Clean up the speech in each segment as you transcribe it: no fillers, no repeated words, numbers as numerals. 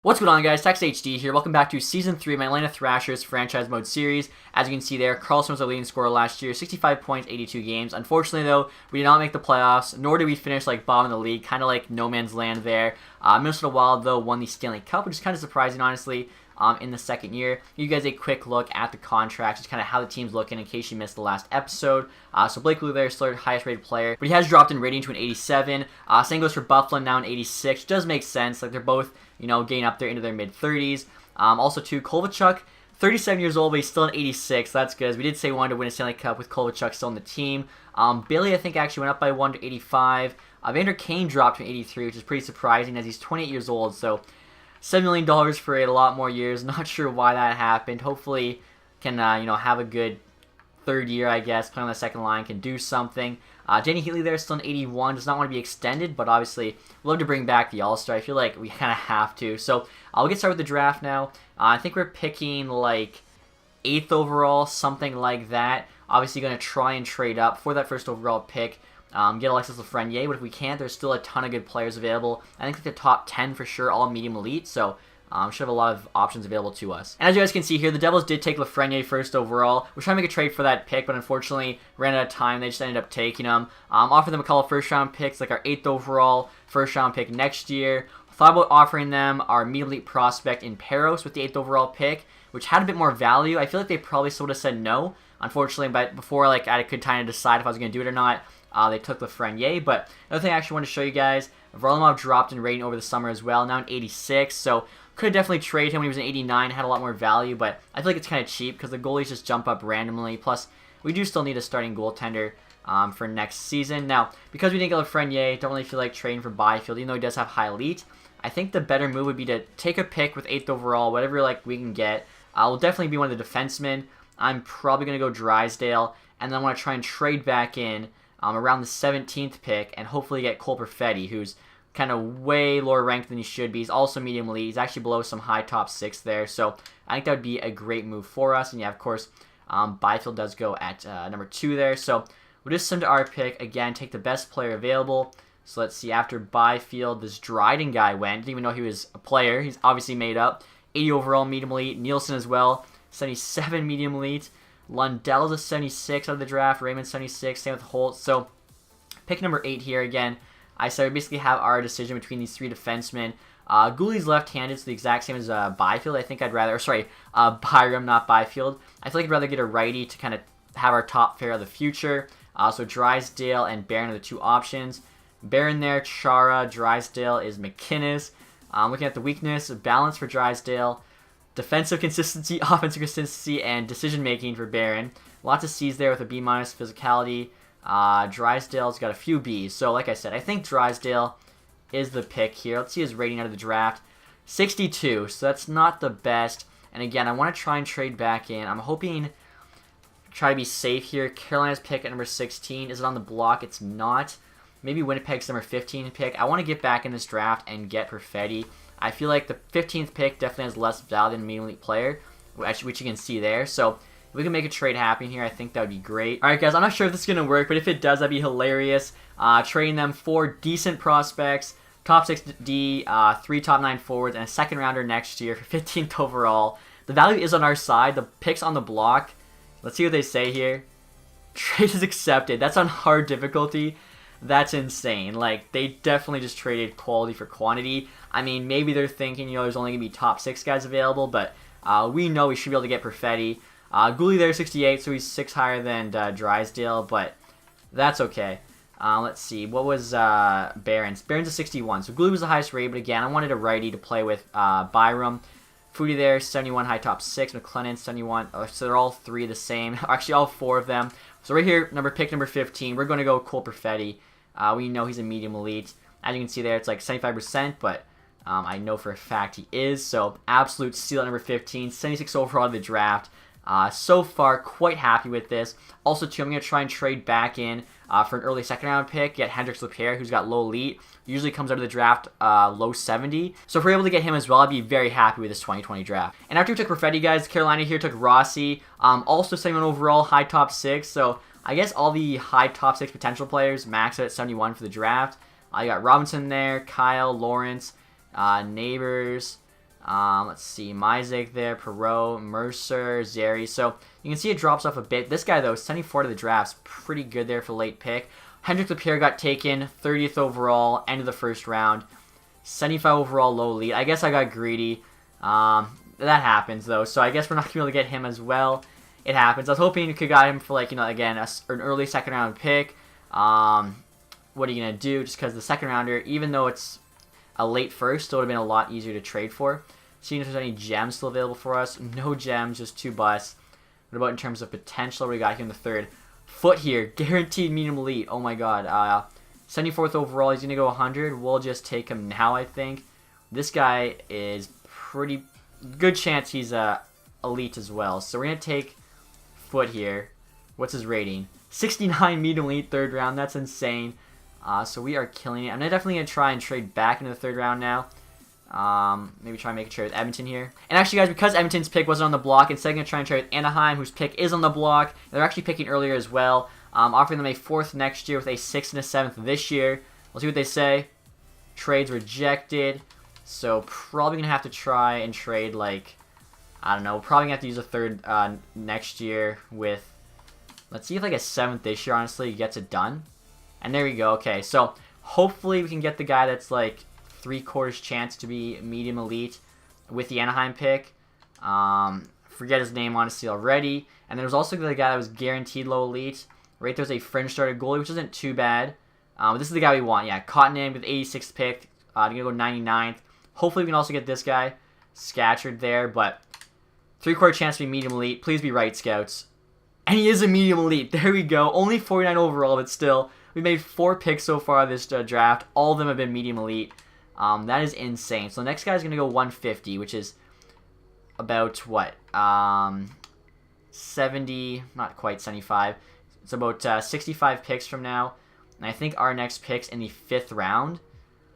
What's going on, guys? TacTixHD here. Welcome back to Season 3 of my Atlanta Thrashers franchise mode series. As you can see there, Carlson was our leading scorer last year, 65 points, 82 games. Unfortunately, though, we did not make the playoffs, nor did we finish like bottom of the league, kind of like no man's land there. Minnesota Wild, though, won the Stanley Cup, which is kind of surprising, honestly, in the second year. Give you guys a quick look at the contracts, just kind of how the team's looking in case you missed the last episode. So Blake Wheeler, still our highest rated player, but he has dropped in rating to an 87. Same goes for Bufflin, now an 86. Does make sense, like they're both, you know, getting up there into their mid-30s. Also, too, Kovalchuk, 37 years old, but he's still an 86. That's good, as we did say we wanted to win a Stanley Cup with Kovalchuk still on the team. Bailey, I think, actually went up by 1 to 85. Vander Kane dropped to 83, which is pretty surprising, as he's 28 years old, so $7 million for a lot more years. Not sure why that happened. Hopefully can, you know, have a good third year, I guess. Playing on the second line, can do something. Danny Heatley there, still an 81. Does not want to be extended, but obviously love to bring back the All-Star. I feel like we kind of have to. So we'll get started with the draft now. I think we're picking like 8th overall, something like that. Obviously going to try and trade up for that first overall pick. Get Alexis Lafreniere, but if we can't, there's still a ton of good players available. I think the top 10 for sure, all medium elite, so should have a lot of options available to us. And as you guys can see here, the Devils did take Lafreniere first overall. We're trying to make a trade for that pick, but unfortunately ran out of time. They just ended up taking him. Offered them a couple of first-round picks, like our 8th overall first-round pick next year. Thought about offering them our medium elite prospect in Peros with the 8th overall pick, which had a bit more value. I feel like they probably still would have said no, unfortunately, but before like I could kind of decide if I was going to do it or not, they took Lafreniere. But another thing I actually want to show you guys, Varlamov dropped in rating over the summer as well, now an 86, so could definitely trade him when he was an 89, had a lot more value, but I feel like it's kind of cheap because the goalies just jump up randomly. Plus, we do still need a starting goaltender for next season. Now, because we didn't get Lafreniere, don't really feel like trading for Byfield, even though he does have high elite. I think the better move would be to take a pick with 8th overall, whatever like we can get. Will definitely be one of the defensemen. I'm probably going to go Drysdale, and then I want to try and trade back in around the 17th pick and hopefully get Cole Perfetti, who's kind of way lower ranked than he should be. He's also medium elite. He's actually below some high top 6 there, so I think that would be a great move for us. And yeah, of course, Byfield does go at number 2 there, so we'll just send to our pick. Again, take the best player available. So let's see, after Byfield, this Dryden guy went. Didn't even know he was a player. He's obviously made up. 80 overall medium elite. Nielsen as well, 77 medium elite. Lundell's a 76 out of the draft. Raymond 76, same with Holt. So pick number 8 here again. I said we basically have our decision between these 3 defensemen. Gooley's left-handed, so the exact same as Byfield. I think I'd rather, Byram, not Byfield. I feel like I'd rather get a righty to kind of have our top pair of the future. So Drysdale and Barron are the 2 options. Barron there, Chara. Drysdale is McInnes. Looking at the weakness, balance for Drysdale. Defensive consistency, offensive consistency, and decision-making for Barron. Lots of C's there with a B- physicality. Drysdale's got a few B's. So, like I said, I think Drysdale is the pick here. Let's see his rating out of the draft. 62, so that's not the best. And again, I want to try and trade back in. I'm hoping try to be safe here. Carolina's pick at number 16. Is it on the block? It's not. Maybe Winnipeg's number 15 pick. I want to get back in this draft and get Perfetti. I feel like the 15th pick definitely has less value than a medium elite player, which you can see there. So if we can make a trade happen here, I think that would be great. Alright guys, I'm not sure if this is going to work, but if it does, that'd be hilarious. Trading them 4 decent prospects, top 6 D, 3 top 9 forwards, and a second rounder next year for 15th overall. The value is on our side. The pick's on the block. Let's see what they say here. Trade is accepted. That's on hard difficulty. That's insane. Like, they definitely just traded quality for quantity. I mean, maybe they're thinking, you know, there's only going to be top 6 guys available, but we know we should be able to get Perfetti. Gooley there, 68, so he's 6 higher than Drysdale, but that's okay. Let's see, what was Barron's? Barron's a 61, so Gooley was the highest rate, but again, I wanted a righty to play with Byram. Foodie there, 71, high top 6, McLennan, 71, so they're all 3 the same, actually all 4 of them. So right here, pick number 15, we're going to go Cole Perfetti. We know he's a medium elite. As you can see there, it's like 75%, but I know for a fact he is, so absolute steal at number 15, 76 overall of the draft. So far, quite happy with this. Also, too, I'm going to try and trade back in for an early second round pick, get Hendrix Lapierre, who's got low elite. Usually comes out of the draft low 70. So if we're able to get him as well, I'd be very happy with this 2020 draft. And after we took Perfetti, guys, Carolina here took Rossi. Also 71 overall, high top 6. So I guess all the high top 6 potential players max out at 71 for the draft. You got Robinson there, Kyle, Lawrence, Neighbors, Let's see, Mizek there, Perot, Mercer, Zeri. So you can see it drops off a bit. This guy, though, 74 to the draft's pretty good there for late pick. Hendrik Lapierre got taken, 30th overall, end of the first round. 75 overall, low lead. I guess I got greedy. That happens, though. So I guess we're not going to be able to get him as well. It happens. I was hoping you could got him for, like, again, an early second round pick. What are you going to do? Just because the second rounder, even though it's a late first, still would have been a lot easier to trade for. Seeing if there's any gems still available for us. No gems, just 2 busts. What about in terms of potential? What do we got here in the third? Foot here, guaranteed medium elite. Oh my god. 74th overall, he's going to go 100. We'll just take him now, I think. This guy is pretty good chance he's elite as well. So we're going to take Foot here. What's his rating? 69 medium elite third round. That's insane. So we are killing it. I'm definitely going to try and trade back into the third round now. Maybe try and make a trade with Edmonton here. And actually, guys, because Edmonton's pick wasn't on the block, instead I'm going to try and trade with Anaheim, whose pick is on the block. They're actually picking earlier as well. Offering them a 4th next year with a 6th and a 7th this year. We'll see what they say. Trades rejected. So probably going to have to try and trade, like, I don't know. We're probably going to have to use a 3rd next year with, let's see if like a 7th this year, honestly, gets it done. And there we go. Okay, so hopefully we can get the guy that's like 3/4 chance to be medium elite with the Anaheim pick. Forget his name, honestly, already. And there was also the guy that was guaranteed low elite. Right there's a fringe started goalie, which isn't too bad. But this is the guy we want. Yeah, Cottenham with 86th pick. Going to go 99th. Hopefully we can also get this guy. Scatcherd there, but 3/4 chance to be medium elite. Please be right, scouts. And he is a medium elite. There we go. Only 49 overall, but still. We made 4 picks so far this draft. All of them have been medium elite. That is insane. So the next guy is going to go 150, which is about what? 70, not quite 75. It's about 65 picks from now. And I think our next pick's in the 5th round.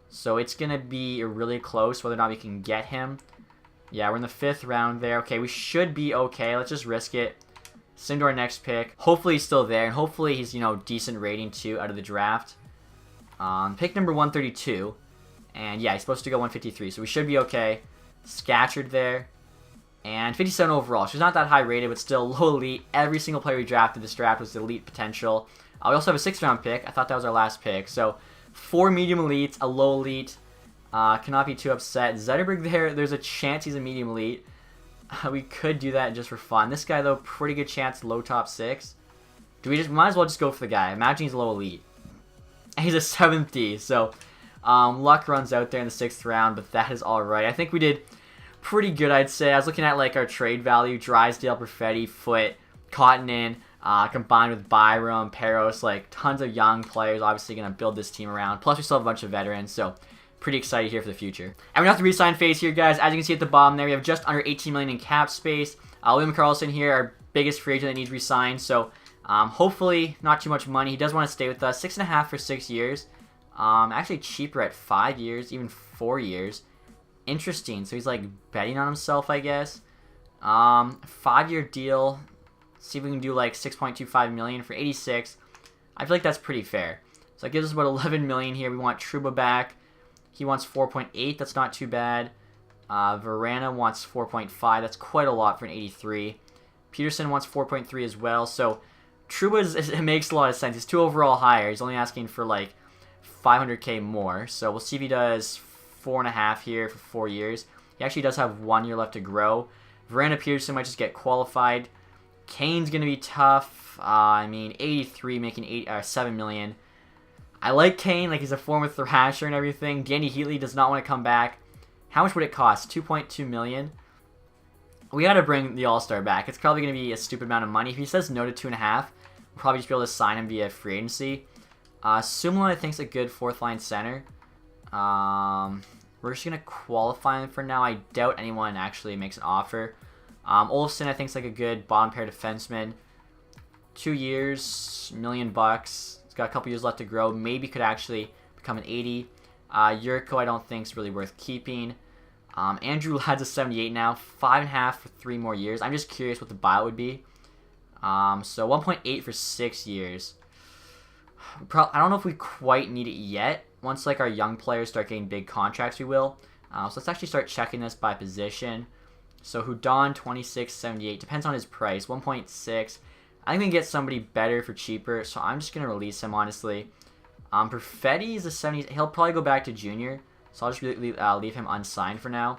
So it's going to be really close whether or not we can get him. Yeah, we're in the 5th round there. Okay, we should be okay. Let's just risk it. Send to our next pick. Hopefully he's still there. And hopefully he's, decent rating too out of the draft. Pick number 132. And yeah, he's supposed to go 153. So we should be okay. Scatcherd there. And 57 overall. She's not that high rated, but still low elite. Every single player we drafted this draft was elite potential. We also have a 6th round pick. I thought that was our last pick. So 4 medium elites, a low elite. Cannot be too upset. Zetterberg there's a chance he's a medium elite. We could do that just for fun. This guy, though, pretty good chance low top 6. Might as well just go for the guy. Imagine he's low elite. He's a 7th D, so luck runs out there in the 6th round, but that is alright. I think we did pretty good, I'd say. I was looking at like our trade value, Drysdale, Perfetti, Foot, Cottonin, combined with Byram, Peros, like tons of young players obviously going to build this team around. Plus we still have a bunch of veterans, so pretty excited here for the future. And we have the re-sign phase here, guys. As you can see at the bottom there, we have just under 18 million in cap space. William Karlsson here, our biggest free agent that needs re-signed, so hopefully not too much money. He does want to stay with us. 6.5 for 6 years. Actually cheaper at 5 years, even 4 years. Interesting. So he's like betting on himself, I guess. 5-year deal. See if we can do like 6.25 million for 86. I feel like that's pretty fair. So that gives us about 11 million here. We want Trouba back. He wants 4.8. That's not too bad. Verana wants 4.5. That's quite a lot for an 83. Peterson wants 4.3 as well. So Trouba it makes a lot of sense. He's 2 overall higher. He's only asking for like 500k more. So we'll see if he does 4.5 here for 4 years. He actually does have 1 year left to grow. Verana Peterson might just get qualified. Kane's going to be tough. 83 making 7 million. I like Kane, like he's a former Thrasher and everything. Danny Heatley does not want to come back. How much would it cost? 2.2 million. We got to bring the All-Star back. It's probably going to be a stupid amount of money. If he says no to 2.5, we'll probably just be able to sign him via free agency. Sumlin, I think, is a good 4th line center. We're just going to qualify him for now. I doubt anyone actually makes an offer. Olofsson, I think, is like a good bottom pair defenseman. 2 years, $1 million. He's got a couple years left to grow. Maybe could actually become an 80. Yurko, I don't think is really worth keeping. Andrew Ladd's a 78 now. 5.5 for 3 more years. I'm just curious what the buyout would be. So 1.8 for 6 years. I don't know if we quite need it yet. Once like our young players start getting big contracts, we will. So let's actually start checking this by position. So Hudon 26.78 depends on his price 1.6. I think we can get somebody better for cheaper, so I'm just gonna release him honestly. Perfetti is a 70. He'll probably go back to junior, so I'll just leave him unsigned for now.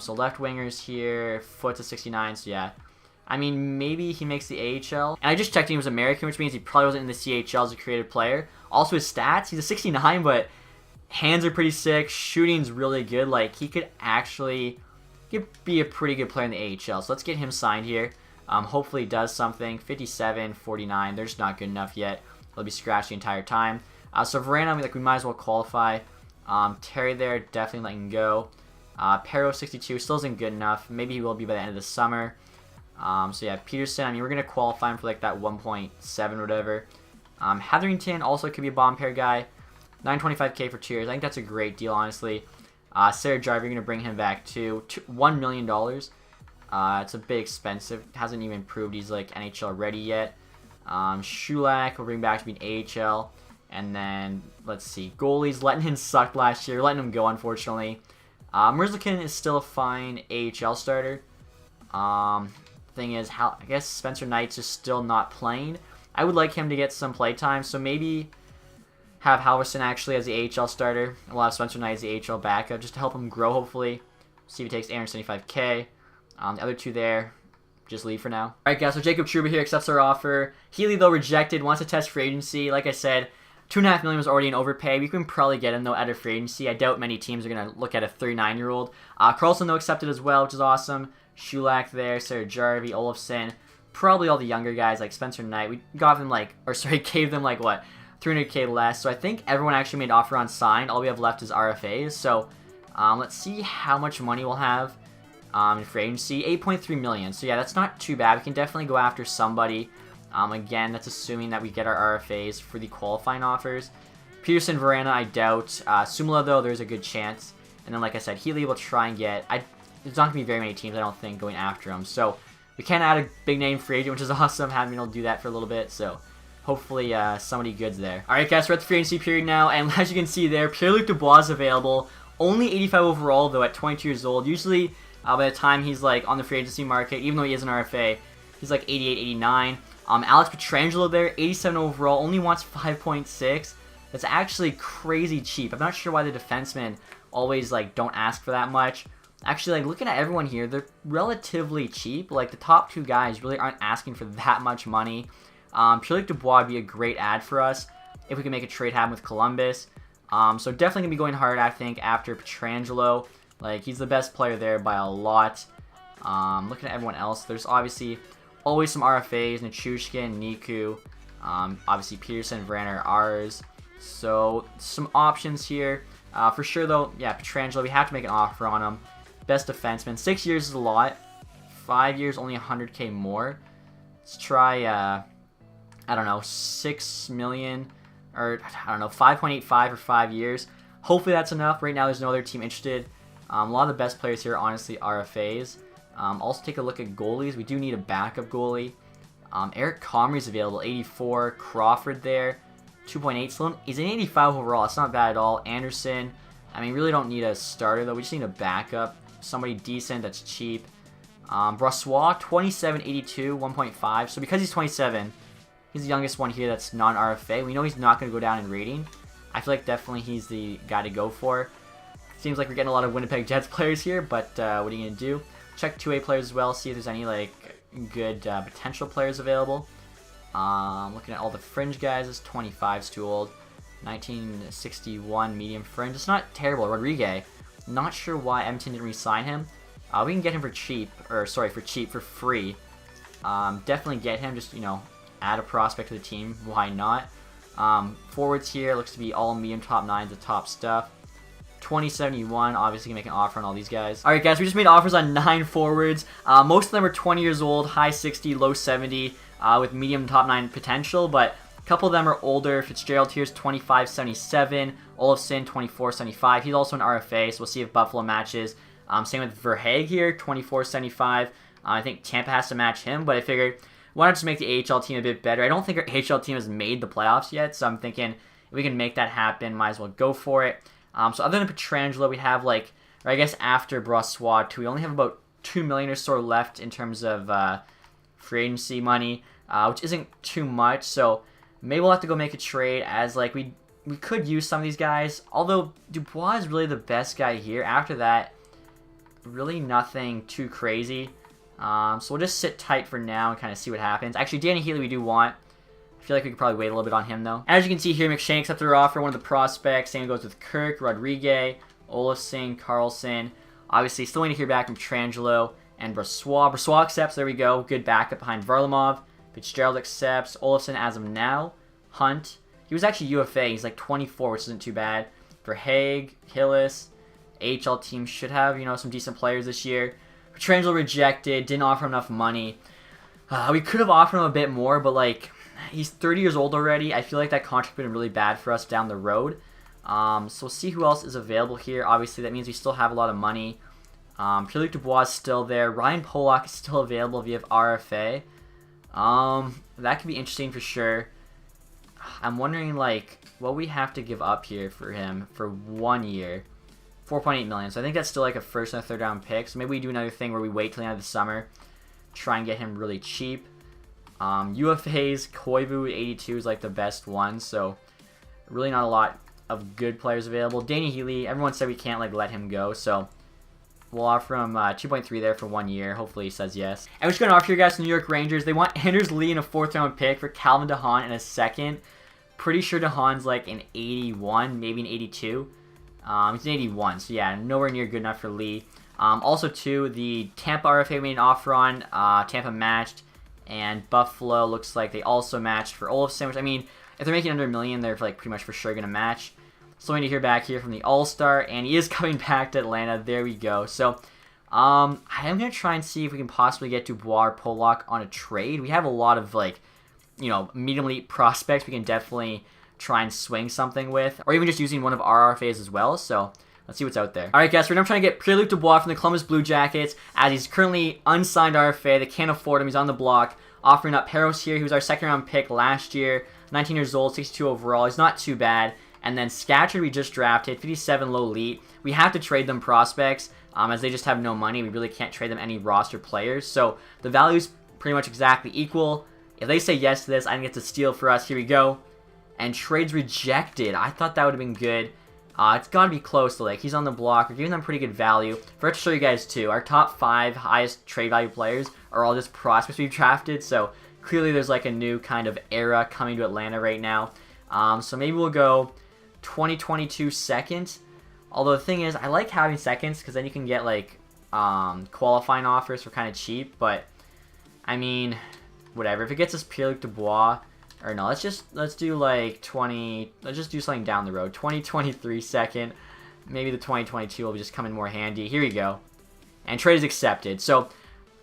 So left wingers here, Foot's a 69. So yeah, I mean maybe he makes the AHL. And I just checked he was American, which means he probably wasn't in the CHL as a creative player. Also his stats, he's a 69, but hands are pretty sick. Shooting's really good. Like he could be a pretty good player in the AHL. So let's get him signed here. Hopefully he does something. 57, 49. They're just not good enough yet. He'll be scratched the entire time. So Verena, we might as well qualify. Terry there, definitely letting go. Pero 62 still isn't good enough. Maybe he will be by the end of the summer. So yeah, Peterson, I mean, we're going to qualify him for like that 1.7 or whatever. Hetherington also could be a bomb pair guy. 925K for 2 years. I think that's a great deal, honestly. Sarah Driver, you're going to bring him back to $1 million. It's a bit expensive. Hasn't even proved he's like NHL ready yet. Shulak we'll bring back to being AHL. And then, let's see, goalies. Letnin sucked last year. Letting him go, unfortunately. Merzlikin is still a fine AHL starter. Thing is, I guess Spencer Knight's just still not playing. I would like him to get some play time, so maybe have Halverson actually as the AHL starter. And we'll have Spencer Knight as the AHL backup just to help him grow, hopefully. See if he takes 875K. The other two there, just leave for now. Alright guys, so Jacob Trouba here accepts our offer. Healy, though, rejected, wants to test free agency. Like I said, $2.5 million was already an overpay. We can probably get him, though, out of free agency. I doubt many teams are going to look at a 39-year-old. Carlson, though, accepted as well, which is awesome. Shulak there, Sarah Jarvie, Olofsson. Probably all the younger guys, like Spencer Knight. We gave them, gave them, what, 300K less. So I think everyone actually made offer on signed. All we have left is RFAs. So let's see how much money we'll have in free agency. 8.3 million. So yeah, that's not too bad. We can definitely go after somebody. Again, that's assuming that we get our RFAs for the qualifying offers. Peterson, Verena, I doubt. Sumala, though, there's a good chance. And then, like I said, Healy will try and get... There's not going to be very many teams, I don't think, going after him. So we can add a big-name free agent, which is awesome. Haven't been able to do that for a little bit, so hopefully somebody good's there. Alright, guys, we're at the free agency period now, and as you can see there, Pierre-Luc Dubois is available. Only 85 overall, though, at 22 years old. Usually, by the time he's, on the free agency market, even though he is an RFA, he's, 88, 89. Alex Pietrangelo there, 87 overall, only wants 5.6. That's actually crazy cheap. I'm not sure why the defensemen always, don't ask for that much. Actually, looking at everyone here, they're relatively cheap. The top two guys really aren't asking for that much money. Pierre-Luc Dubois would be a great ad for us if we can make a trade happen with Columbus. So definitely going to be going hard, I think, after Pietrangelo. He's the best player there by a lot. Looking at everyone else, there's obviously always some RFAs, Nichushkin, Niku, obviously Peterson, Verena are ours. So some options here. For sure, though, yeah, Pietrangelo, we have to make an offer on him. Best defenseman. 6 years is a lot. 5 years, only 100K more. Let's try, I don't know, 6 million, or I don't know, 5.85 for 5 years. Hopefully that's enough. Right now, there's no other team interested. A lot of the best players here, honestly, RFAs. Also, take a look at goalies. We do need a backup goalie. Eric Comrie's available, 84. Crawford there, 2.8. Sloan, he's an 85 overall. It's not bad at all. Anderson, I mean, really don't need a starter, though. We just need a backup. Somebody decent that's cheap. Brossois, 27, 82, 1.5. So because he's 27, he's the youngest one here that's non-RFA. We know he's not going to go down in rating. I feel like definitely he's the guy to go for. Seems like we're getting a lot of Winnipeg Jets players here, but what are you going to do? Check 2A players as well, see if there's any good potential players available. Looking at all the fringe guys, this 25's too old. 1961 medium fringe. It's not terrible. Rodriguez, not sure why Edmonton didn't re-sign him. We can get him for cheap, for free. Definitely get him, just, add a prospect to the team. Why not? Forwards here, looks to be all medium top 9s, the top stuff. 2071, obviously can make an offer on all these guys. Alright guys, we just made offers on 9 forwards. Most of them are 20 years old, high 60, low 70, with medium top 9 potential, but a couple of them are older. Fitzgerald here's 2577, Olofsson 2475. He's also an RFA, so we'll see if Buffalo matches. Same with Verhaeg here, 2475. I think Tampa has to match him, but I figured why not just make the AHL team a bit better. I don't think our AHL team has made the playoffs yet, so I'm thinking if we can make that happen, might as well go for it. So other than Pietrangelo, we have or I guess after Brossois too. We only have about 2 million or so left in terms of free agency money, which isn't too much. So maybe we'll have to go make a trade, as like we could use some of these guys. Although Dubois is really the best guy here. After that, really nothing too crazy. So we'll just sit tight for now and kind of see what happens. Actually, Danny Healy we do want. I feel like we could probably wait a little bit on him, though. As you can see here, McShane accepted our offer, one of the prospects. Same goes with Kirk, Rodriguez, Olofsson, Carlson. Obviously, still waiting to hear back from Trangelo and Brossois. Brossois accepts. There we go. Good backup behind Varlamov. Fitzgerald accepts. Olofsson as of now. Hunt. He was actually UFA. He's like 24, which isn't too bad. For Haig, Hillis. AHL team should have, you know, some decent players this year. Trangelo rejected. Didn't offer him enough money. We could have offered him a bit more, but like, he's 30 years old already. I feel like that contract would have been really bad for us down the road. So we'll see who else is available here. Obviously, that means we still have a lot of money. Pierre-Luc Dubois is still there. Ryan Pollock is still available via RFA. That could be interesting for sure. I'm wondering, like, what we have to give up here for him for 1 year. 4.8 million. So I think that's still like a first and a third round pick. So maybe we do another thing where we wait till the end of the summer, try and get him really cheap. UFAs, Koivu 82 is like the best one. So really not a lot of good players available. Danny Healy, everyone said we can't like let him go. So we'll offer him 2.3 there for 1 year. Hopefully he says yes. And we're just going to offer you guys the New York Rangers. They want Anders Lee in a 4th round pick for Calvin DeHaan in a 2nd. Pretty sure DeHaan's like an 81, maybe an 82. He's an 81, so yeah, nowhere near good enough for Lee. Also, too, the Tampa RFA made an offer on. Tampa matched, and Buffalo looks like they also matched for Olofsson, which, I mean, if they're making under $1 million, they're like pretty much for sure going to match. So we need to hear back here from the All-Star, and he is coming back to Atlanta. There we go. So I am going to try and see if we can possibly get Dubois or Pollock on a trade. We have a lot of, like, you know, medium elite prospects we can definitely try and swing something with, or even just using one of our RFAs as well. So let's see what's out there. All right, guys, we're now trying to get Pierre-Luc Dubois from the Columbus Blue Jackets, as he's currently unsigned RFA. They can't afford him. He's on the block. Offering up Peros here, he was our 2nd round pick last year, 19 years old, 62 overall. He's not too bad. And then Scatcherd we just drafted, 57 low elite. We have to trade them prospects, as they just have no money. We really can't trade them any roster players. So the value's pretty much exactly equal. If they say yes to this, I think it's a steal for us. Here we go. And trades rejected. I thought that would have been good. It's got to be close to, like, he's on the block. We're giving them pretty good value. Forgot to show you guys, too. Our top 5 highest trade value players are all just prospects we've drafted. So clearly there's, like, a new kind of era coming to Atlanta right now. So maybe we'll go 2022 2nd. Although the thing is, I like having 2nds because then you can get, like, qualifying offers for kind of cheap. But, I mean, whatever. If it gets us Pierre-Luc Dubois... Or no, let's do like let's just do something down the road. 2023 2nd. Maybe the 2022 will just come in more handy. Here we go. And trade is accepted. So,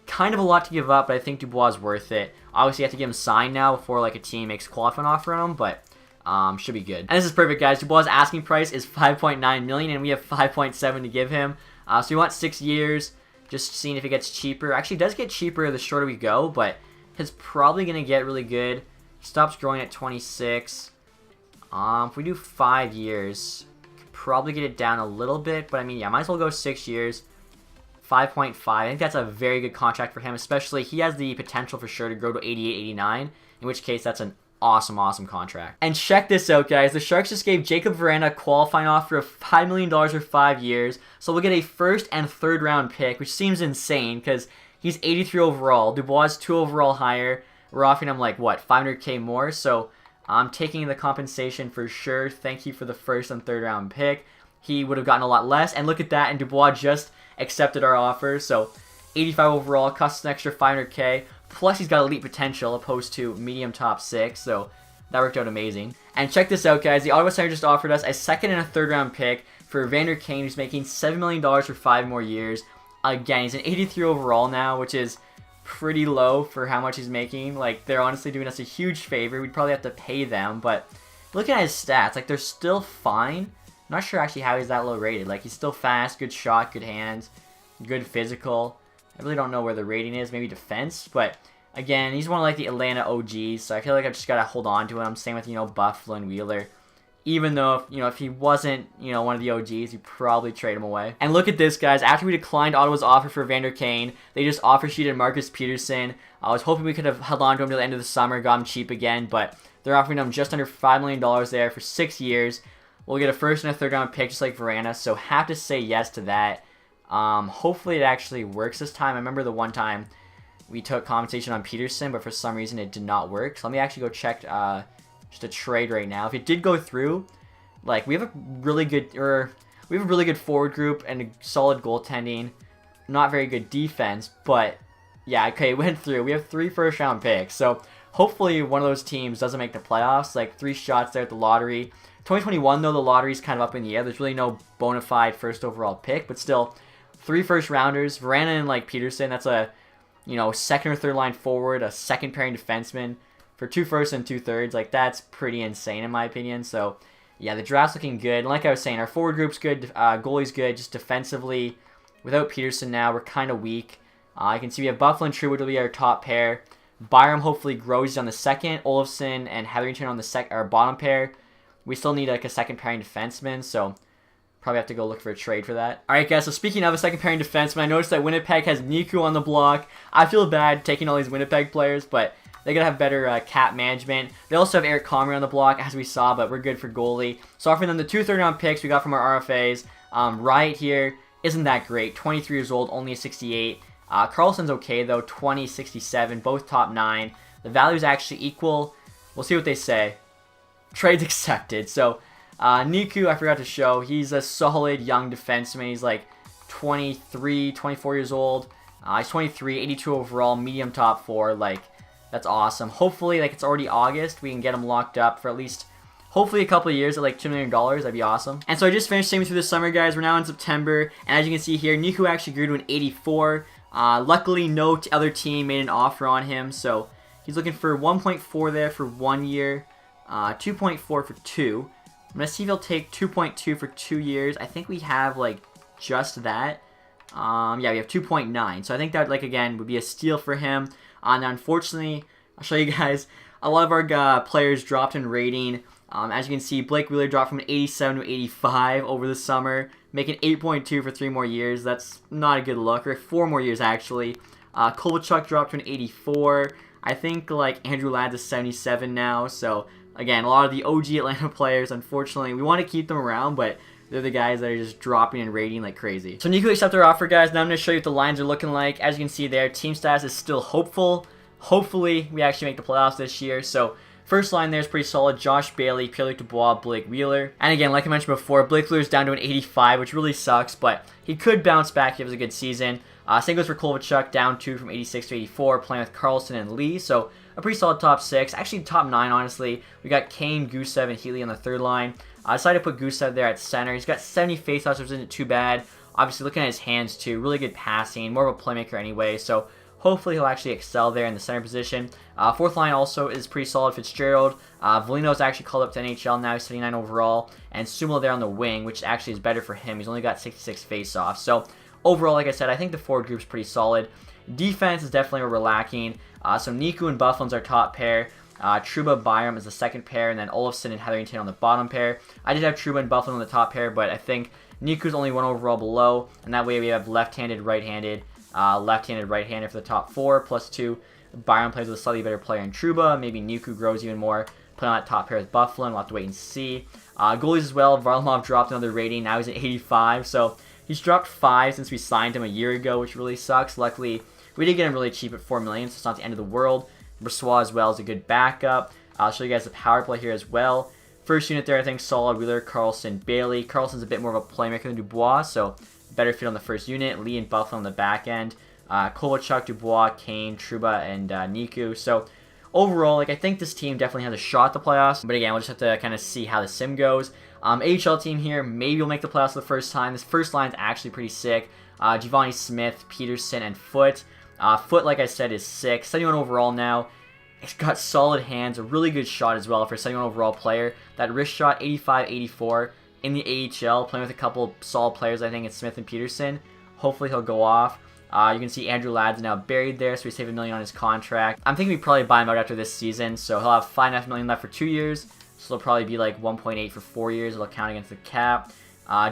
kind of a lot to give up, but I think Dubois is worth it. Obviously, you have to get him signed now before like a team makes a qualifying offer on him, but should be good. And this is perfect, guys. Dubois' asking price is 5.9 million, and we have 5.7 to give him. So we want 6 years. Just seeing if it gets cheaper. Actually, it does get cheaper the shorter we go, but it's probably going to get really good. Stops growing at 26. If we do 5 years, could probably get it down a little bit. But I mean, yeah, might as well go 6 years. 5.5. I think that's a very good contract for him. Especially, he has the potential for sure to grow to 88, 89. In which case, that's an awesome, awesome contract. And check this out, guys. The Sharks just gave Jacob Veranda a qualifying offer of $5 million for 5 years. So we'll get a 1st and 3rd round pick, which seems insane because he's 83 overall. Dubois 2 overall higher. We're offering him like, what, 500K more? So I'm taking the compensation for sure. Thank you for the 1st and 3rd round pick. He would have gotten a lot less. And look at that. And Dubois just accepted our offer. So 85 overall, costs an extra 500K. Plus he's got elite potential opposed to medium top 6. So that worked out amazing. And check this out, guys. The Ottawa Senators just offered us a 2nd and a 3rd round pick for Evander Kane, who's making $7 million for 5 more years. Again, he's an 83 overall now, which is pretty low for how much he's making. Like, they're honestly doing us a huge favor. We'd probably have to pay them, but looking at his stats, like, they're still fine. I'm not sure actually how he's that low rated. Like, he's still fast, good shot, good hands, good physical. I really don't know where the rating is, maybe defense, but again, he's one of like the Atlanta OGs, so I feel like I've just got to hold on to him. Same with, you know, Buffalo and Wheeler. Even though, if he wasn't, one of the OGs, you'd probably trade him away. And look at this, guys. After we declined Ottawa's offer for Vander Kane, they just offer sheeted Marcus Peterson. I was hoping we could have held on to him till the end of the summer, got him cheap again, but they're offering him just under $5 million there for 6 years. We'll get a first and a third round pick just like Verana, so have to say yes to that. Hopefully it actually works this time. I remember the one time we took compensation on Peterson, but for some reason it did not work. So let me actually go check just a trade right now. If it did go through, we have a really good forward group and a solid goaltending. Not very good defense, but yeah, okay, it went through. We have 3 first round picks, so hopefully one of those teams doesn't make the playoffs. 3 shots there at the lottery. 2021 though, the lottery's kind of up in the air. There's really no bona fide first overall pick, but still 3 first rounders. Verana and Peterson. That's a second or third line forward, a second pairing defenseman for 2 firsts and 2 thirds. That's pretty insane in my opinion. So yeah, the draft's looking good. And like I was saying, our forward group's good, goalie's good. Just defensively, without Peterson now, we're kind of weak. You can see we have Buffalo and True, which will be our top pair. Byram hopefully grows on the second. Olofsson and Hetherington on the our bottom pair. We still need a second pairing defenseman, so probably have to go look for a trade for that. Alright guys, so speaking of a second pairing defenseman, I noticed that Winnipeg has Niku on the block. I feel bad taking all these Winnipeg players, but they gotta have better cap management. They also have Eric Comrie on the block, as we saw, but we're good for goalie. So offering them the 2 third-round picks we got from our RFAs. Riot here isn't that great. 23 years old, only a 68. Carlson's okay though, 20, 67, both top 9. The value's actually equal. We'll see what they say. Trade's accepted. So Niku, I forgot to show, he's a solid young defenseman. He's 23, 24 years old. He's 23, 82 overall, medium top 4. That's awesome. Hopefully, it's already August, we can get him locked up for at least, hopefully a couple of years at $2 million. That'd be awesome. And so I just finished saving through the summer, guys. We're now in September, and as you can see here, Niku actually grew to an 84. Luckily, no other team made an offer on him, so he's looking for 1.4 there for 1 year, 2.4 for 2. I'm going to see if he'll take 2.2 for 2 years. I think we have, just that. Yeah, we have 2.9, so I think that, again, would be a steal for him. Now, unfortunately, I'll show you guys, a lot of our players dropped in rating. As you can see, Blake Wheeler dropped from an 87 to 85 over the summer, making 8.2 for 3 more years. That's not a good look, or 4 more years actually. Kovalchuk dropped to an 84. I think Andrew Ladd's a 77 now. So again, a lot of the OG Atlanta players, unfortunately, we want to keep them around, but they're the guys that are just dropping in rating like crazy. So Niku accepted our offer, guys. Now I'm going to show you what the lines are looking like. As you can see there, team status is still hopeful. Hopefully, we actually make the playoffs this year. So first line there is pretty solid. Josh Bailey, Pierre-Luc Dubois, Blake Wheeler. And again, like I mentioned before, Blake Wheeler's down to an 85, which really sucks, but he could bounce back if he has a good season. Same goes for Kovalchuk, down 2 from 86 to 84, playing with Carlson and Lee. So a pretty solid top 6. Actually, top 9, honestly. We got Kane, Gusev, and Healy on the third line. I decided to put Gusev there at center. He's got 70 faceoffs, which isn't too bad. Obviously, looking at his hands, too. Really good passing. More of a playmaker anyway. So hopefully he'll actually excel there in the center position. Fourth line also is pretty solid. Fitzgerald. Volino's actually called up to NHL now. He's 79 overall. And Sumo there on the wing, which actually is better for him. He's only got 66 faceoffs. So overall, like I said, I think the forward group's pretty solid. Defense is definitely where we're lacking. So Niku and Bufflin's our top pair. Trouba Byram is the second pair, and then Olofsson and Hetherington on the bottom pair. I did have Trouba and Bufflin on the top pair, but I think Niku's only 1 overall below, and that way we have left-handed, right-handed, left-handed, right-handed for the top 4, plus 2. Byram plays with a slightly better player in Trouba. Maybe Niku grows even more. Put on that top pair with Bufflin. We'll have to wait and see. Goalies as well. Varlamov dropped another rating. Now he's at 85, so he's dropped 5 since we signed him a year ago, which really sucks. Luckily, we did get him really cheap at $4 million, so it's not the end of the world. Brossois as well is a good backup. I'll show you guys the power play here as well. First unit there, I think solid. Wheeler, Carlson, Bailey. Carlson's a bit more of a playmaker than Dubois, so better fit on the first unit. Lee and Bufflin on the back end. Kovalchuk, Dubois, Kane, Trouba, and Niku. So overall, I think this team definitely has a shot at the playoffs. But again, we'll just have to kind of see how the sim goes. AHL team here, maybe we'll make the playoffs for the first time. This first line's actually pretty sick. Giovanni Smith, Peterson, and Foote. Foote, like I said, is sick. 71 overall now. He's got solid hands, a really good shot as well for a 71 overall player. That wrist shot, 85-84 in the AHL, playing with a couple solid players, I think it's Smith and Peterson. Hopefully he'll go off. You can see Andrew Ladd's now buried there, so we saved $1 million on his contract. I'm thinking we probably buy him out after this season, so he'll have $5.5 million left for 2 years. So they'll probably be like 1.8 for 4 years. It'll count against the cap.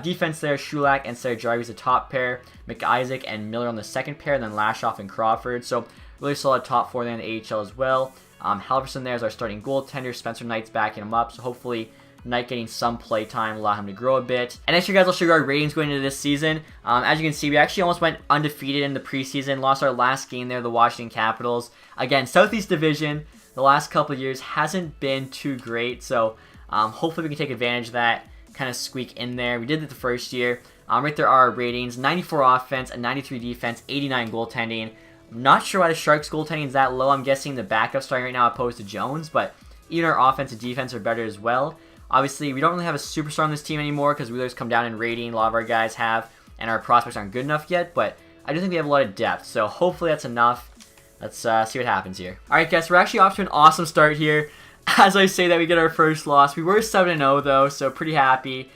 Defense there, Shulak and Sarajarvi's the top pair. McIsaac and Miller on the second pair. And then Lashoff and Crawford. So really solid top 4 there in the AHL as well. Halverson there is our starting goaltender. Spencer Knight's backing him up. So hopefully Knight getting some play time, allow him to grow a bit. And next year, guys, I'll show you our ratings going into this season. As you can see, we actually almost went undefeated in the preseason. Lost our last game there, the Washington Capitals. Again, Southeast Division, the last couple of years hasn't been too great. So hopefully we can take advantage of that, kind of squeak in there. We did it the first year. Right there are our ratings. 94 offense, a 93 defense, 89 goaltending. I'm not sure why the Sharks goaltending is that low. I'm guessing the backup starting right now opposed to Jones. But even our offense and defense are better as well. Obviously, we don't really have a superstar on this team anymore because Wheelers come down in rating. A lot of our guys have, and our prospects aren't good enough yet, but I do think we have a lot of depth, so hopefully that's enough. Let's see what happens here. Alright, guys, we're actually off to an awesome start here. As I say that, we get our first loss. We were 7-0, though, so pretty happy.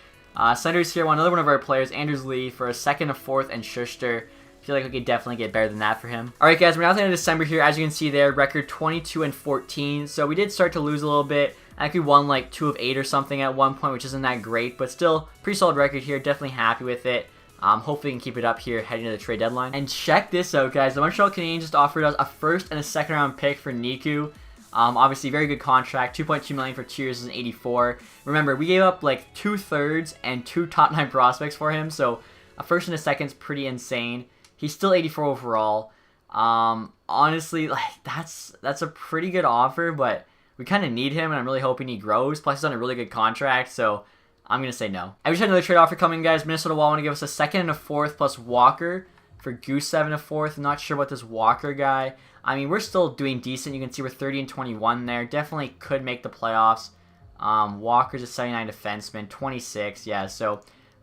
Senators here, another one of our players, Anders Lee, for a second, a fourth, and Schuster. I feel like we could definitely get better than that for him. Alright, guys, we're now at the end of December here. As you can see there, record 22-14, so we did start to lose a little bit. I think we won like 2 of 8 or something at one point, which isn't that great, but still pretty solid record here. Definitely happy with it. Hopefully we can keep it up here heading to the trade deadline. And check this out, guys. The Montreal Canadiens just offered us a first and a second round pick for Niku. Obviously, very good contract. $2.2 million for 2 years is an 84. Remember, we gave up like 2/3 and 2 top 9 prospects for him, so a first and a second is pretty insane. He's still 84 overall. Honestly, like that's a pretty good offer, but we kind of need him, and I'm really hoping he grows. Plus, he's on a really good contract, so I'm going to say no. And we just had another trade offer coming, guys. Minnesota Wild want to give us a second and a fourth plus Walker for Gusev and a fourth. I'm not sure about this Walker guy. I mean, we're still doing decent. You can see we're 30-21 there. Definitely could make the playoffs. Walker's a 79 defenseman, 26. Yeah, so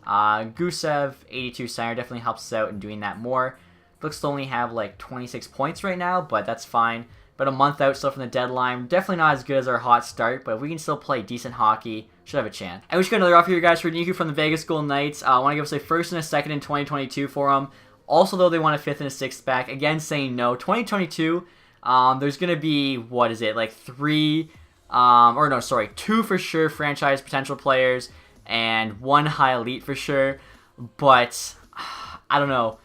Gusev, 82 center, definitely helps us out in doing that more. Looks to only have like 26 points right now, but that's fine. But a month out still from the deadline. Definitely not as good as our hot start, but if we can still play decent hockey, should have a chance. And we just got another offer here, guys, for Niku from the Vegas Golden Knights. I want to give us a first and a second in 2022 for him. Also, though, they want a fifth and a sixth back. Again, saying no. 2022, there's going to be, what is it, like 2 for sure franchise potential players and 1 high elite for sure. But, I don't know.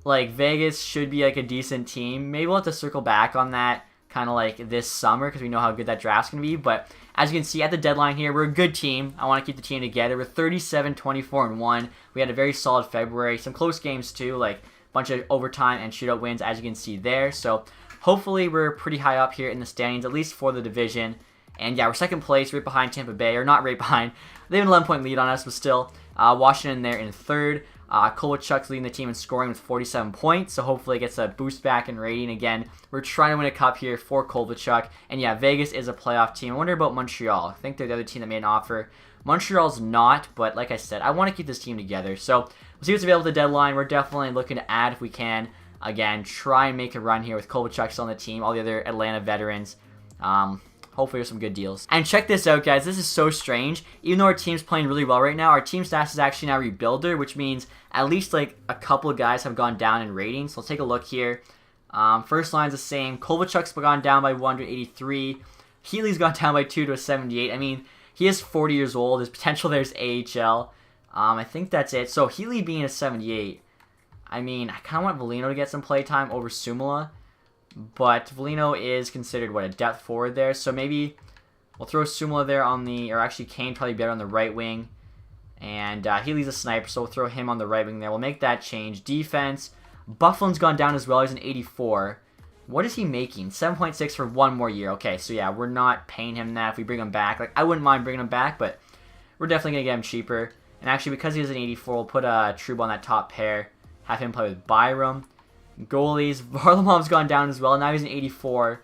Like, Vegas should be like a decent team. Maybe we'll have to circle back on that kind of like this summer because we know how good that draft's going to be. But as you can see at the deadline here, we're a good team. I want to keep the team together. We're 37-24-1. We had a very solid February. Some close games too, like a bunch of overtime and shootout wins as you can see there. So hopefully we're pretty high up here in the standings, at least for the division. And yeah, we're second place, right behind Tampa Bay, or not right behind. They have an 11-point lead on us, but still. Washington there in third. Kovalchuk's leading the team in scoring with 47 points, so hopefully it gets a boost back in rating again. We're trying to win a cup here for Kovalchuk. And yeah, Vegas is a playoff team. I wonder about Montreal. I think they're the other team that made an offer. Montreal's not, but like I said, I want to keep this team together. So we'll see what's available at the deadline. We're definitely looking to add if we can. Again, try and make a run here with Kovalchuk still on the team, all the other Atlanta veterans. Hopefully there's some good deals. And check this out, guys. This is so strange. Even though our team's playing really well right now, our team stats is actually now rebuilder, which means at least like a couple of guys have gone down in ratings. So let's take a look here. First line's the same. Kovalchuk's gone down by 183. Healy's gone down by 2 to a 78. I mean, he is 40 years old. His potential there's AHL. I think that's it. So Healy being a 78. I mean, I kind of want Velino to get some playtime over Sumala. But Velino is considered, what, a depth forward there. So maybe we'll throw Sumala there on the, or actually Kane probably better on the right wing. And Healy's a sniper, so we'll throw him on the right wing there. We'll make that change. Defense, Bufflin's gone down as well. He's an 84. What is he making? 7.6 for 1 more year. Okay, so yeah, we're not paying him that if we bring him back. Like, I wouldn't mind bringing him back, but we're definitely going to get him cheaper. And actually, because he was an 84, we'll put Trouba on that top pair. Have him play with Byram. Goalies, Varlamov's gone down as well. Now he's an 84.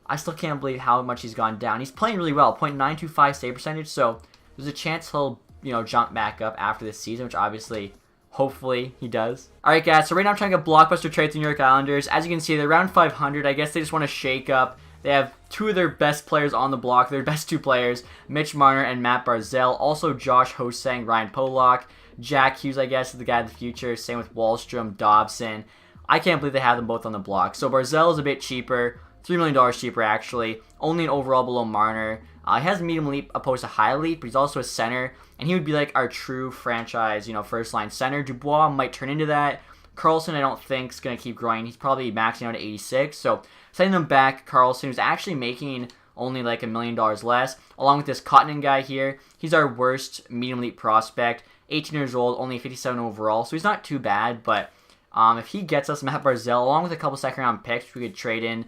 I still can't believe how much he's gone down. He's playing really well, .925 save percentage, so there's a chance he'll, jump back up after this season, which obviously, hopefully, he does. Alright, guys, so right now I'm trying to get Blockbuster trades with the New York Islanders. As you can see, they're around 500. I guess they just want to shake up. They have 2 of their best players on the block, their best 2 players, Mitch Marner and Matt Barzal. Also, Josh Hosang, Ryan Pollock, Jack Hughes, I guess, is the guy of the future. Same with Wallstrom, Dobson. I can't believe they have them both on the block. So Barzell is a bit cheaper, $3 million cheaper, actually. Only an overall below Marner. He has medium elite opposed to high elite, but he's also a center, and he would be like our true franchise, first line center. Dubois might turn into that. Carlson, I don't think, is going to keep growing. He's probably maxing out at 86. So sending them back, Carlson, who's actually making only like $1 million less, along with this Cottonen guy here. He's our worst medium elite prospect. 18 years old, only 57 overall, so he's not too bad, but if he gets us Matt Barzal, along with a couple second-round picks, we could trade in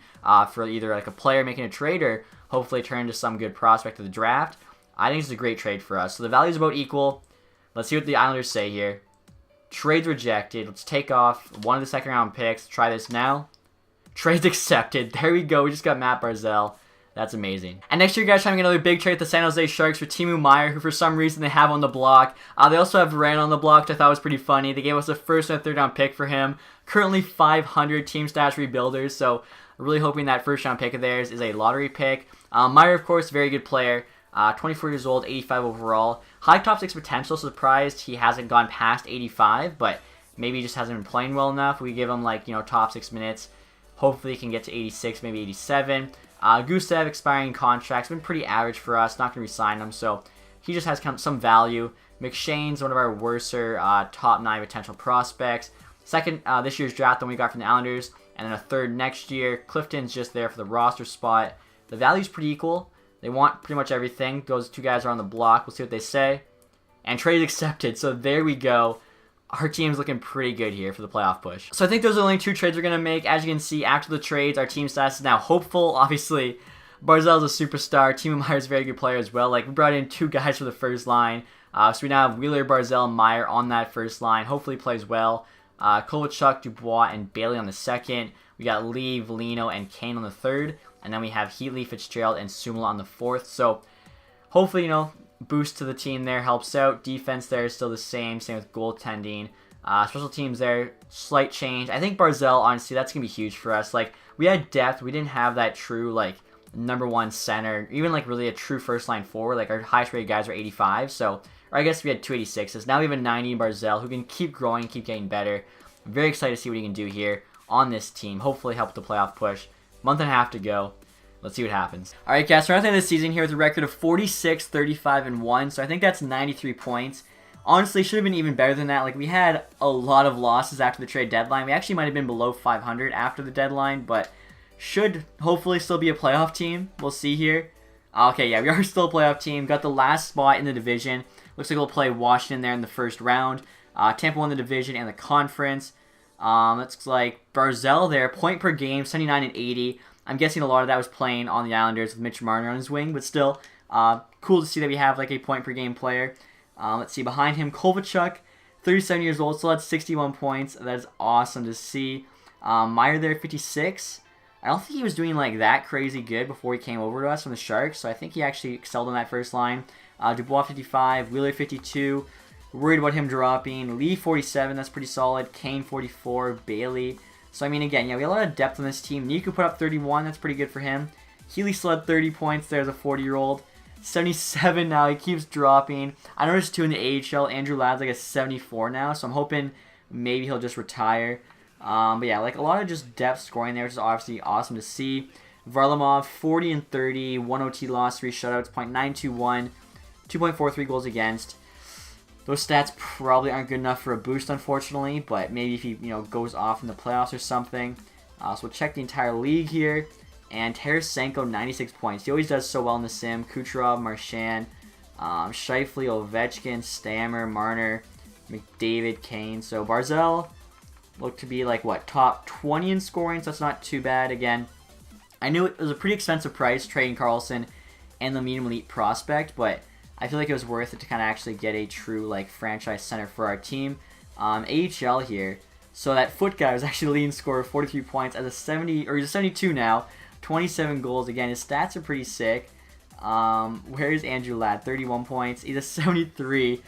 for either like a player making a trade or hopefully turn into some good prospect of the draft. I think it's a great trade for us. So the value is about equal. Let's see what the Islanders say here. Trades rejected. Let's take off one of the second-round picks. Try this now. Trades accepted. There we go. We just got Matt Barzal. That's amazing. And next year, guys, trying to get another big trade with the San Jose Sharks for Timo Meier, who for some reason they have on the block. They also have Rand on the block, which I thought was pretty funny. They gave us a first and a third round pick for him. Currently 500 team stash rebuilders, so really hoping that first round pick of theirs is a lottery pick. Meier, of course, very good player. 24 years old, 85 overall. High top 6 potential. Surprised he hasn't gone past 85, but maybe he just hasn't been playing well enough. We give him like, top 6 minutes. Hopefully he can get to 86, maybe 87. Gusev, expiring contract's been pretty average for us. Not going to re-sign him, so he just has some value. McShane's one of our worser top 9 potential prospects. Second this year's draft than we got from the Islanders, and then a third next year. Clifton's just there for the roster spot. The value's pretty equal. They want pretty much everything. Those two guys are on the block. We'll see what they say. And trade accepted, so there we go. Our team's looking pretty good here for the playoff push. So I think those are the only 2 trades we're going to make. As you can see, after the trades, our team status is now hopeful. Obviously, Barzal's a superstar. Timo Meier's a very good player as well. Like, we brought in 2 guys for the first line. So we now have Wheeler, Barzal, and Meier on that first line. Hopefully he plays well. Kovalchuk, Dubois, and Bailey on the second. We got Lee, Velino, and Kane on the third. And then we have Heatley, Fitzgerald, and Sumala on the fourth. So hopefully, boost to the team there helps out. Defense there is still the same with goaltending. Special teams there, slight change. I think Barzal, honestly, that's going to be huge for us. Like, we had depth. We didn't have that true, like, number 1 center. Even, like, really a true first-line forward. Like, our highest rated guys are 85. So, or I guess we had 286s. Now we have a 90 in Barzal who can keep growing, keep getting better. I'm very excited to see what he can do here on this team. Hopefully help the playoff push. Month and a half to go. Let's see what happens. All right, guys, so we're at the end of the season here with a record of 46, 35, and 1. So I think that's 93 points. Honestly, should have been even better than that. Like, we had a lot of losses after the trade deadline. We actually might have been below 500 after the deadline, but should hopefully still be a playoff team. We'll see here. Okay, yeah, we are still a playoff team. Got the last spot in the division. Looks like we'll play Washington there in the first round. Tampa won the division and the conference. Looks like Barzal there, point per game, 79 and 80. I'm guessing a lot of that was playing on the Islanders with Mitch Marner on his wing, but still, cool to see that we have like a point per game player. Let's see, behind him, Kovalchuk, 37 years old, still had 61 points. That is awesome to see. Meier there, 56. I don't think he was doing like that crazy good before he came over to us from the Sharks, so I think he actually excelled on that first line. Dubois, 55. Wheeler, 52. Worried about him dropping. Lee, 47. That's pretty solid. Kane, 44. Bailey. So, I mean, again, yeah, we have a lot of depth on this team. Niku put up 31. That's pretty good for him. Healy still had 30 points there as a 40-year-old. 77 now. He keeps dropping. I noticed, too, in the AHL, Andrew Ladd's like a 74 now. So, I'm hoping maybe he'll just retire. But, yeah, like a lot of just depth scoring there, which is obviously awesome to see. Varlamov, 40 and 30. 1 OT loss, 3 shutouts, .921. 2.43 goals against. Those stats probably aren't good enough for a boost, unfortunately, but maybe if he goes off in the playoffs or something. So we'll check the entire league here. And Tarasenko, 96 points. He always does so well in the sim. Kucherov, Marchand, Scheifele, Ovechkin, Stammer, Marner, McDavid, Kane. So Barzal looked to be like, what, top 20 in scoring, so that's not too bad. Again, I knew it was a pretty expensive price trading Carlson and the medium elite prospect, but I feel like it was worth it to kind of actually get a true like franchise center for our team. AHL here. So that Foot guy was actually the leading scorer, 43 points as a 70, or he's a 72 now, 27 goals. Again, his stats are pretty sick. Where's Andrew Ladd? 31 points. He's a 73.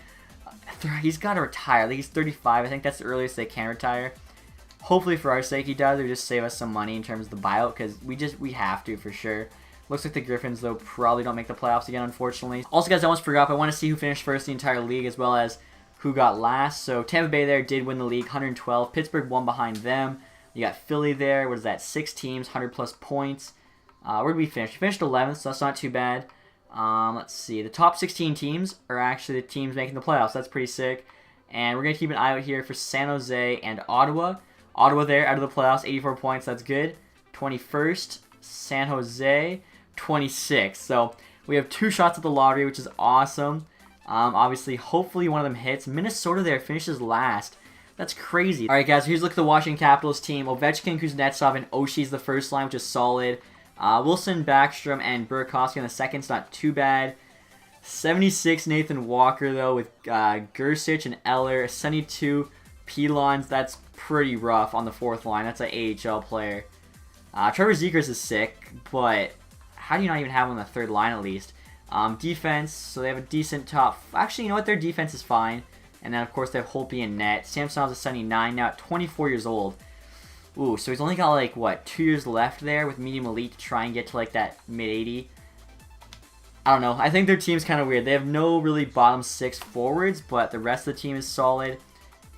He's got to retire. I think he's 35. I think that's the earliest they can retire. Hopefully for our sake he does, or just save us some money in terms of the buyout, because we have to for sure. Looks like the Griffins, though, probably don't make the playoffs again, unfortunately. Also, guys, I almost forgot, I want to see who finished first in the entire league, as well as who got last. So, Tampa Bay there did win the league, 112. Pittsburgh won behind them. You got Philly there. What is that? 6 teams, 100-plus points. Where did we finish? We finished 11th, so that's not too bad. Let's see. The top 16 teams are actually the teams making the playoffs. That's pretty sick. And we're going to keep an eye out here for San Jose and Ottawa. Ottawa there, out of the playoffs, 84 points. That's good. 21st, San Jose, 26th. So we have 2 shots at the lottery, which is awesome. Obviously, hopefully one of them hits. Minnesota there finishes last. That's crazy. All right, guys, here's a look at the Washington Capitals team. Ovechkin, Kuznetsov, and Oshie's the first line, which is solid. Wilson, Backstrom, and Burakovsky in the second. It's not too bad. 76 Nathan Walker, though, with Gersich and Eller. 72 Pilons. That's pretty rough on the fourth line. That's an AHL player. Trevor Zegras is sick, but how do you not even have him on the third line at least? Defense, so they have a decent top. Actually, you know what? Their defense is fine. And then, of course, they have Holtby and net. Samsonov's a 79 now at 24 years old. Ooh, so he's only got, like, what, 2 years left there with medium elite to try and get to, like, that mid-80. I don't know. I think their team's kind of weird. They have no really bottom 6 forwards, but the rest of the team is solid.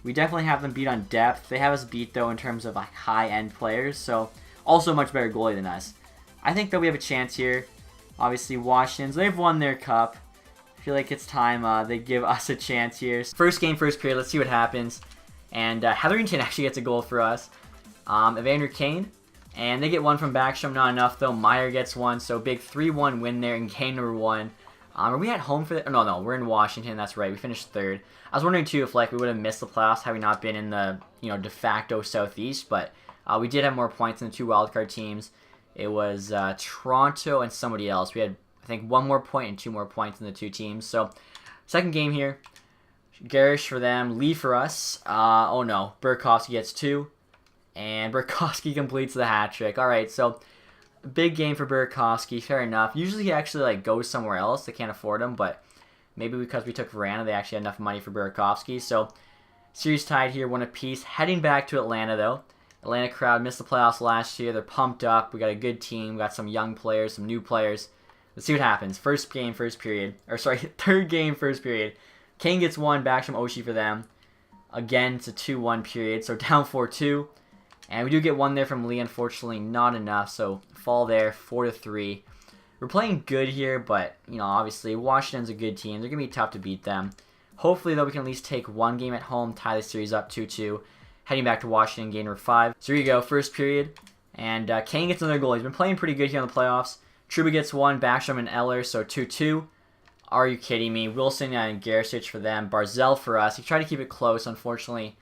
We definitely have them beat on depth. They have us beat, though, in terms of, like, high-end players. So, also a much better goalie than us. I think that we have a chance here. Obviously, Washington's, they've won their cup. I feel like it's time they give us a chance here. First game, first period. Let's see what happens. And Hetherington actually gets a goal for us. Evander Kane. And they get one from Backstrom. Not enough, though. Meyer gets one. So, big 3-1 win there in game number 1. Are we at home for that? No, we're in Washington. That's right. We finished third. I was wondering, too, if like we would have missed the playoffs had we not been in the de facto Southeast. But we did have more points than the 2 wildcard teams. It was Toronto and somebody else. We had, I think, 1 more point and 2 more points in the 2 teams. So, second game here. Garish for them. Lee for us. Oh, no. Burakovsky gets 2. And Burakovsky completes the hat trick. All right, so big game for Burakovsky. Fair enough. Usually he actually like goes somewhere else. They can't afford him, but maybe because we took Verana, they actually had enough money for Burakovsky. So, series tied here, 1 apiece. Heading back to Atlanta, though. Atlanta crowd missed the playoffs last year. They're pumped up. We got a good team. We got some young players, some new players. Let's see what happens. First game, first period. Or sorry, third game, first period. Kane gets 1, Backstrom, Oshie for them. Again, it's a 2-1 period, so down 4-2. And we do get 1 there from Lee, unfortunately not enough, so fall there, 4-3. We're playing good here, but, obviously, Washington's a good team. They're going to be tough to beat them. Hopefully, though, we can at least take 1 game at home, tie the series up 2-2. Heading back to Washington, game number 5. So here you go, first period. And Kane gets another goal. He's been playing pretty good here in the playoffs. Trouba gets 1, Backstrom and Eller, so 2-2. Are you kidding me? Wilson and Gersich for them. Barzell for us. He tried to keep it close, unfortunately.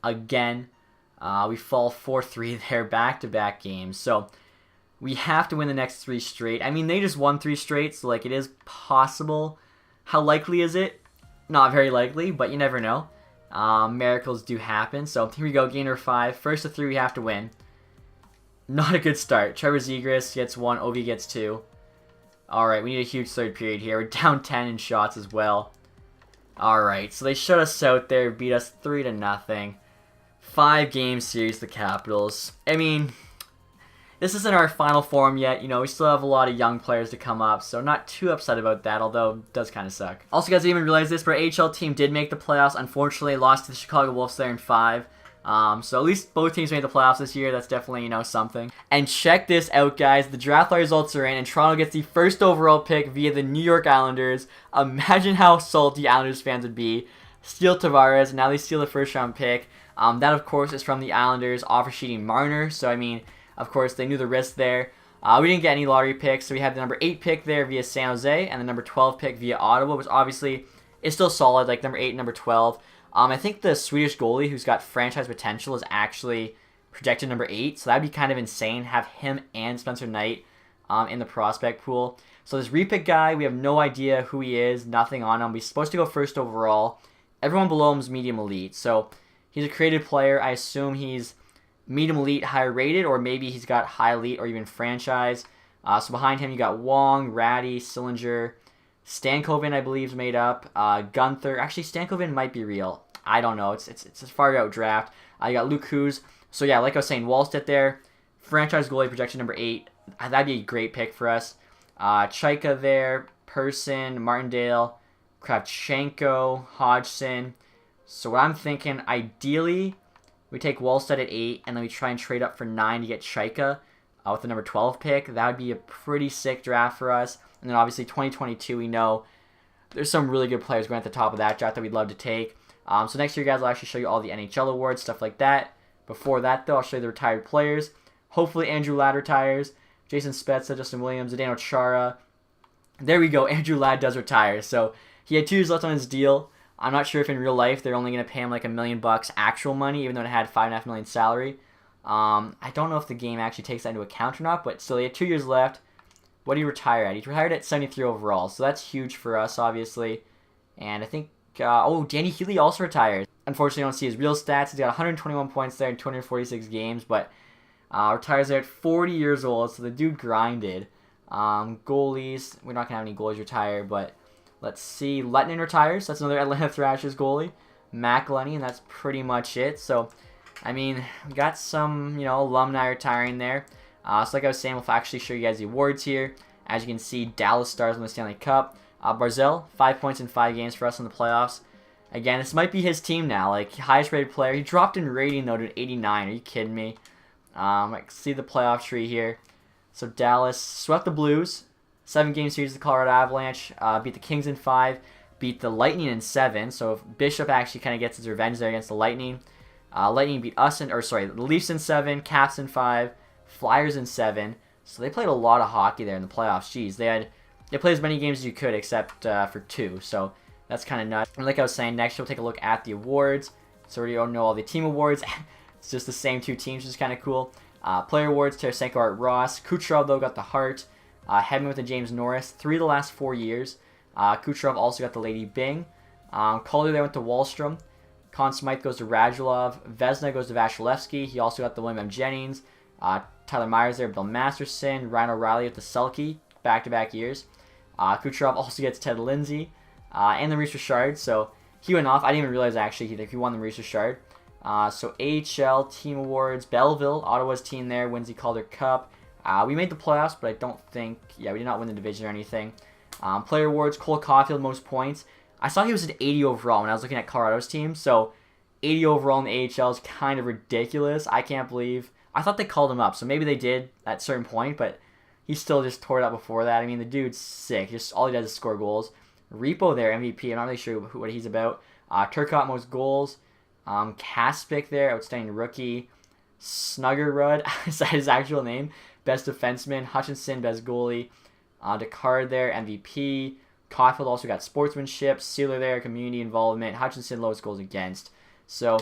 Again, we fall 4-3 there, back-to-back games. So we have to win the next 3 straight. I mean, they just won 3 straight, so like it is possible. How likely is it? Not very likely, but you never know. Miracles do happen. So here we go, game number 5. First of 3 we have to win. Not a good start. Trevor Zegras gets 1, Ovi gets 2. Alright, we need a huge third period here. We're down 10 in shots as well. Alright, so they shut us out there, beat us 3-0. 5-game series, the Capitals. I mean, this isn't our final form yet. We still have a lot of young players to come up, so not too upset about that, although it does kind of suck. Also, guys, I didn't even realize this, but our AHL team did make the playoffs. Unfortunately, lost to the Chicago Wolves there in 5. So at least both teams made the playoffs this year. That's definitely, something. And check this out, guys. The draft results are in, and Toronto gets the first overall pick via the New York Islanders. Imagine how salty Islanders fans would be. Steal Tavares, and now they steal the first-round pick. That, of course, is from the Islanders offer sheeting Marner. So, I mean, of course, they knew the risk there. We didn't get any lottery picks, so we had the number 8 pick there via San Jose, and the number 12 pick via Ottawa, which obviously is still solid, like number 8 and number 12. I think the Swedish goalie who's got franchise potential is actually projected number 8, so that'd be kind of insane, have him and Spencer Knight in the prospect pool. So this repick guy, we have no idea who he is, nothing on him. He's supposed to go first overall. Everyone below him is medium elite, so he's a creative player. I assume he's medium elite, higher rated, or maybe he's got high elite or even franchise. So behind him, you got Wong, Ratty, Sillinger, Stankoven, I believe, is made up. Gunther. Actually, Stankoven might be real. I don't know. It's a far out draft. You got Luke Hughes. So yeah, like I was saying, Wallstedt there. Franchise goalie projection number 8. That'd be a great pick for us. Chaika there. Person, Martindale, Kravchenko, Hodgson. So what I'm thinking, ideally, we take Wallstedt at 8, and then we try and trade up for 9 to get Chaika. with the number 12 pick. That would be a pretty sick draft for us. And then obviously 2022, we know there's some really good players going at the top of that draft that we'd love to take. So next year, guys, I'll actually show you all the NHL awards, stuff like that. Before that, though, I'll show you the retired players. Hopefully, Andrew Ladd retires. Jason Spezza, Justin Williams, Zdeno Chara. There we go. Andrew Ladd does retire. So he had 2 years left on his deal. I'm not sure if in real life they're only going to pay him like $1 million actual money, even though it had $5.5 million salary. I don't know if the game actually takes that into account or not, but still, he had 2 years left. What did he retire at? He retired at 73 overall, so that's huge for us, obviously. And I think, Danny Healy also retired. Unfortunately, I don't see his real stats. He's got 121 points there in 246 games, but retires there at 40 years old, so the dude grinded. Goalies, we're not going to have any goalies retire, but let's see. Lettinen retires. That's another Atlanta Thrashers goalie. Mac Lenny, and that's pretty much it. So, I mean, we got some, alumni retiring there. So like I was saying, we'll actually show you guys the awards here. As you can see, Dallas Stars won the Stanley Cup. Barzal, 5 points in 5 games for us in the playoffs. Again, this might be his team now. Like, highest rated player. He dropped in rating, though, to 89. Are you kidding me? I see the playoff tree here. So Dallas swept the Blues. 7-game series, the Colorado Avalanche. Beat the Kings in 5. Beat the Lightning in 7. So Bishop actually kind of gets his revenge there against the Lightning. Lightning beat us the Leafs in 7. Caps in 5. Flyers in 7. So they played a lot of hockey there in the playoffs. Jeez, they played as many games as you could except for 2. So that's kind of nuts. And like I was saying, next we'll take a look at the awards. So we don't know all the team awards. It's just the same 2 teams, which is kind of cool. Player awards, Tarasenko, Art Ross. Kucherov, though, got the Hart. Hedman with the James Norris. 3 of the last 4 years. Kucherov also got the Lady Byng. Calder there went to Wallstrom. Conn Smythe goes to Radulov. Vezina goes to Vasilevsky. He also got the William M. Jennings. Tyler Myers there, Bill Masterson. Ryan O'Reilly with the Selke, back-to-back years. Kucherov also gets Ted Lindsay. And the Maurice Richard, so he went off. I didn't even realize, actually, he won the Maurice Richard. So AHL Team Awards, Belleville, Ottawa's team there, wins the Calder Cup. We made the playoffs, but I don't think, we did not win the division or anything. Player Awards, Cole Caulfield, most points. I saw he was at 80 overall when I was looking at Colorado's team, so 80 overall in the AHL is kind of ridiculous. I can't believe. I thought they called him up, so maybe they did at a certain point, but he still just tore it up before that. I mean, the dude's sick. Just all he does is score goals. Repo there, MVP. I'm not really sure what he's about. Turcotte, most goals. Kaspic there, outstanding rookie. Snuggerud, is that his actual name? Best defenseman. Hutchinson, best goalie. Descartes there, MVP. Caulfield also got sportsmanship. Sealer there, community involvement. Hutchinson, lowest goals against. So,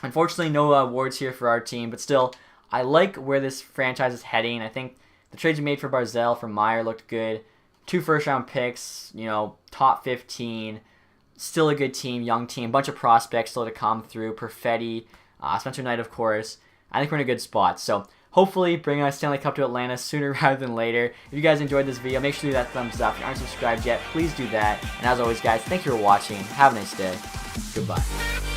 unfortunately, no awards here for our team, but still, I like where this franchise is heading. I think the trades we made for Barzal, for Meyer, looked good. 2 first-round picks, top 15. Still a good team, young team. Bunch of prospects still to come through. Perfetti, Spencer Knight, of course. I think we're in a good spot. So, hopefully, bring a Stanley Cup to Atlanta sooner rather than later. If you guys enjoyed this video, make sure to do that thumbs up. If you aren't subscribed yet, please do that. And as always, guys, thank you for watching. Have a nice day. Goodbye.